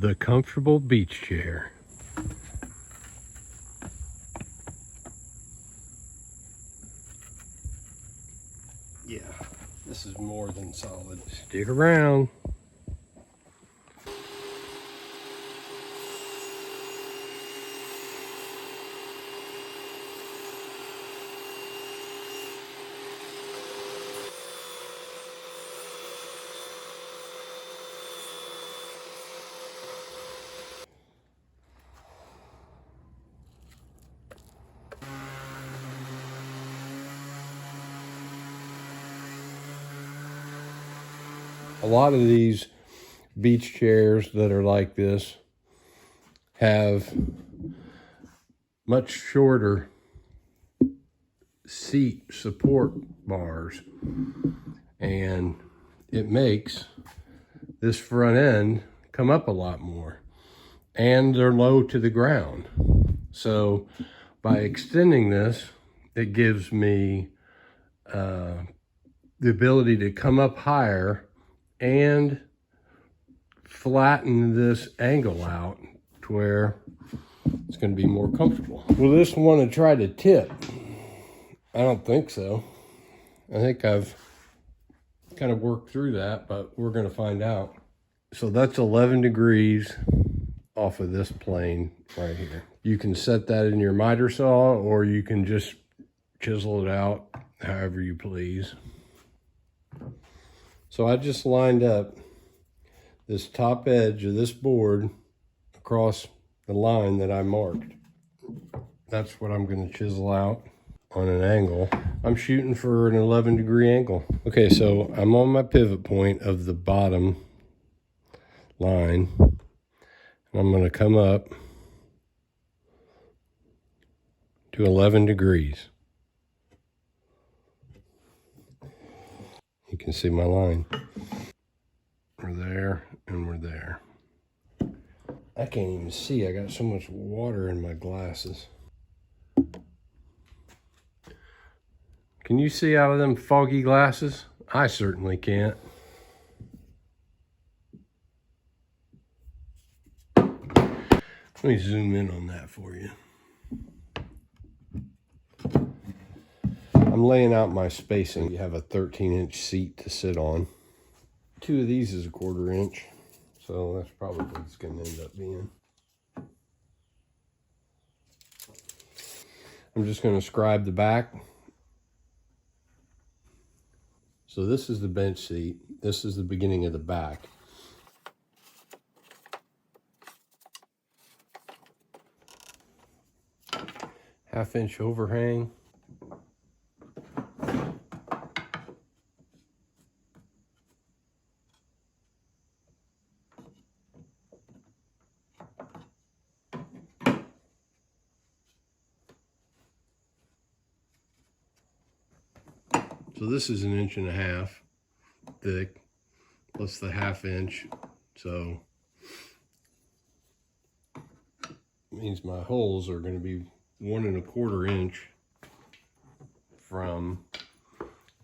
The comfortable beach chair. Yeah, this is more than solid. Stick around. A lot of these beach chairs that are like this have much shorter seat support bars, and it makes this front end come up a lot more, and they're low to the ground. So by extending this, it gives me the ability to come up higher and flatten this angle out to where it's going to be more comfortable. Will this want to try to tip? I don't think so. I think I've kind of worked through that, but we're going to find out. So that's 11 degrees off of this plane right here. You can set that in your miter saw, or you can just chisel it out however you please. So I just lined up this top edge of this board across the line that I marked. That's what I'm going to chisel out on an angle. I'm shooting for an 11-degree angle. Okay, so I'm on my pivot point of the bottom line. I'm going to come up to 11 degrees. You can see my line. We're there and we're there. I can't even see. I got so much water in my glasses. Can you see out of them foggy glasses? I certainly can't. Let me zoom in on that for you. I'm laying out my spacing. You have a 13-inch seat to sit on. 2 of these is a 1/4 inch, so that's probably what it's going to end up being. I'm just going to scribe the back. So this is the bench seat. This is the beginning of the back. Half-inch overhang. So this is 1.5 inches thick, plus the 1/2 inch. So it means my holes are going to be 1 1/4 inch from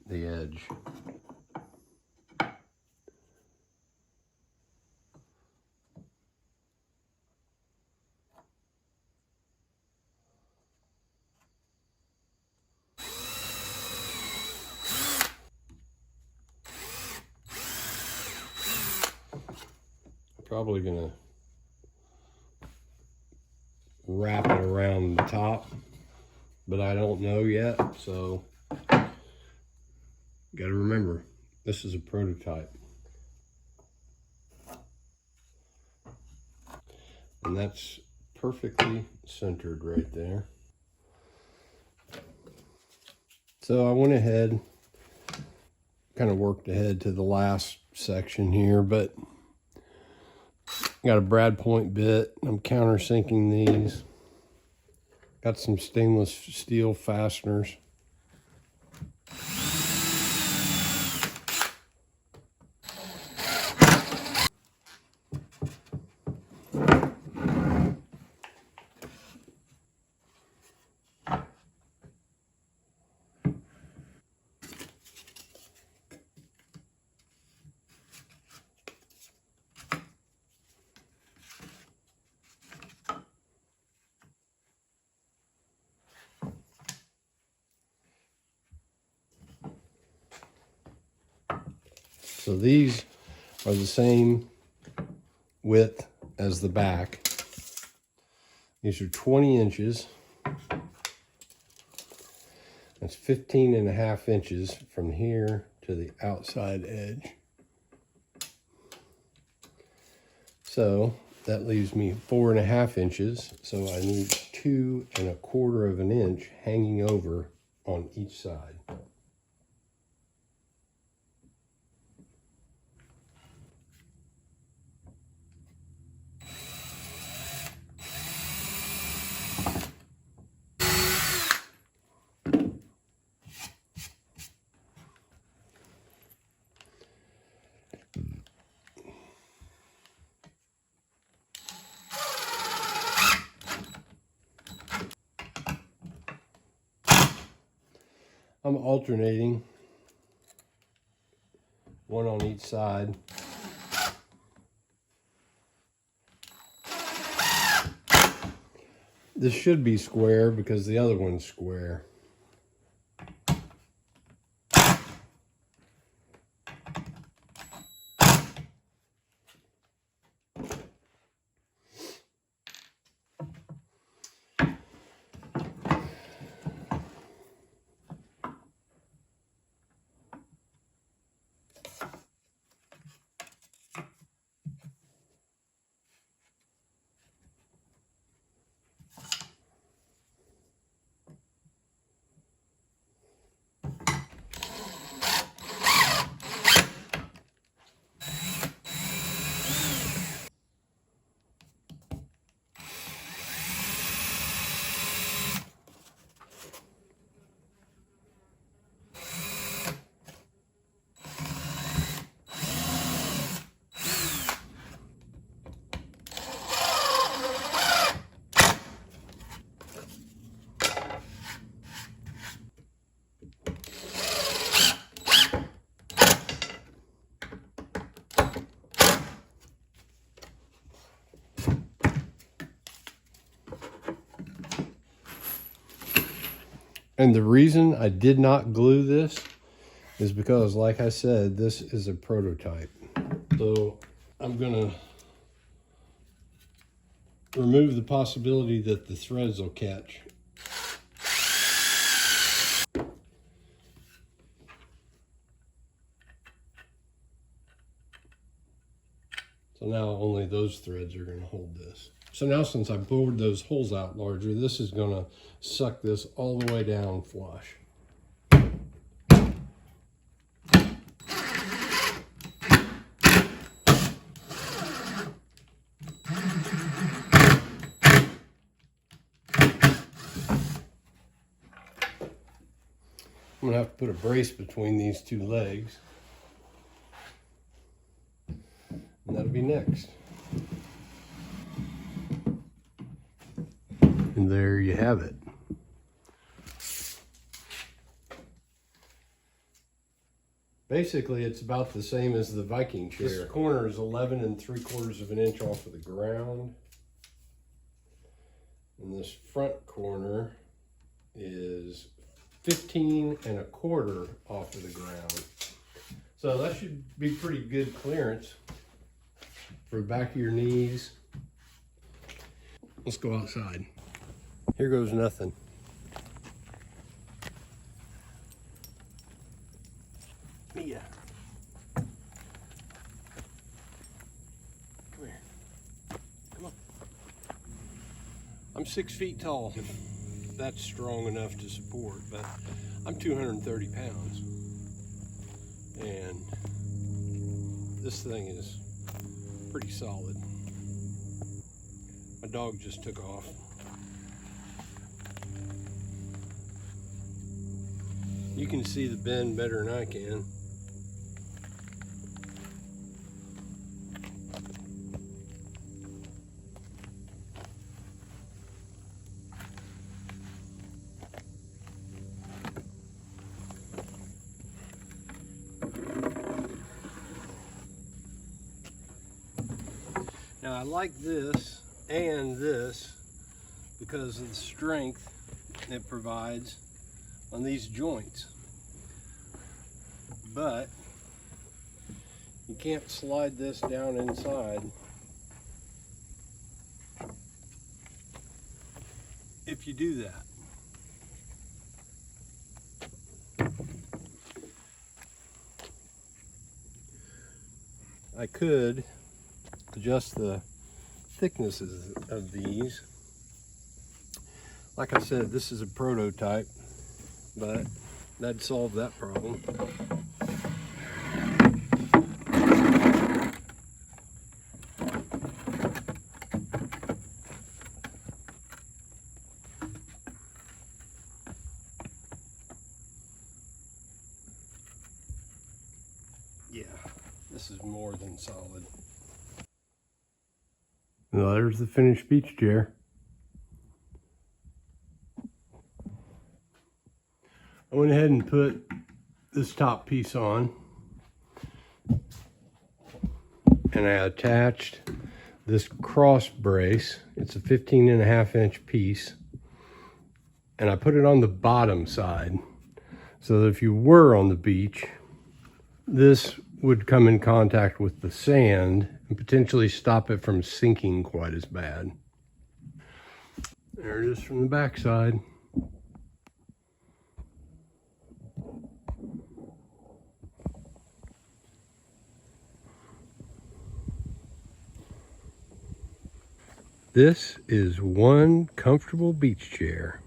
the edge. Probably gonna wrap it around the top, but I don't know yet, so gotta remember, this is a prototype. And that's perfectly centered right there. So I went ahead, kind of worked ahead to the last section here, but got a brad point bit. I'm countersinking these. Got some stainless steel fasteners. So these are the same width as the back. These are 20 inches. That's 15.5 inches from here to the outside edge. So that leaves me 4.5 inches. So I need 2.25 of an inch hanging over on each side. I'm alternating one on each side. This should be square because the other one's square. And the reason I did not glue this is because, like I said, this is a prototype. So I'm gonna remove the possibility that the threads will catch. So now only those threads are gonna hold this. So now, since I bored those holes out larger, this is gonna suck this all the way down flush. I'm gonna have to put a brace between these two legs. And that'll be next. And there you have it. Basically, it's about the same as the Viking chair. This corner is 11 3/4 of an inch off of the ground. And this front corner is 15 1/4 off of the ground. So that should be pretty good clearance for the back of your knees. Let's go outside. Here goes nothing. Mia. Come here. Come on. I'm 6 feet tall. If that's strong enough to support, but I'm 230 pounds. And this thing is pretty solid. My dog just took off. You can see the bend better than I can. Now I like this and this because of the strength it provides on these joints. But You can't slide this down inside. If you do that. I could adjust the thicknesses of these. Like I said, this is a prototype, but that'd solve that problem. Yeah, this is more than solid. Well, there's the finished beach chair. I went ahead and put this top piece on, and I attached this cross brace. It's a 15.5-inch piece, and I put it on the bottom side so that if you were on the beach, this would come in contact with the sand and potentially stop it from sinking quite as bad. There it is from the back side. This is one comfortable beach chair.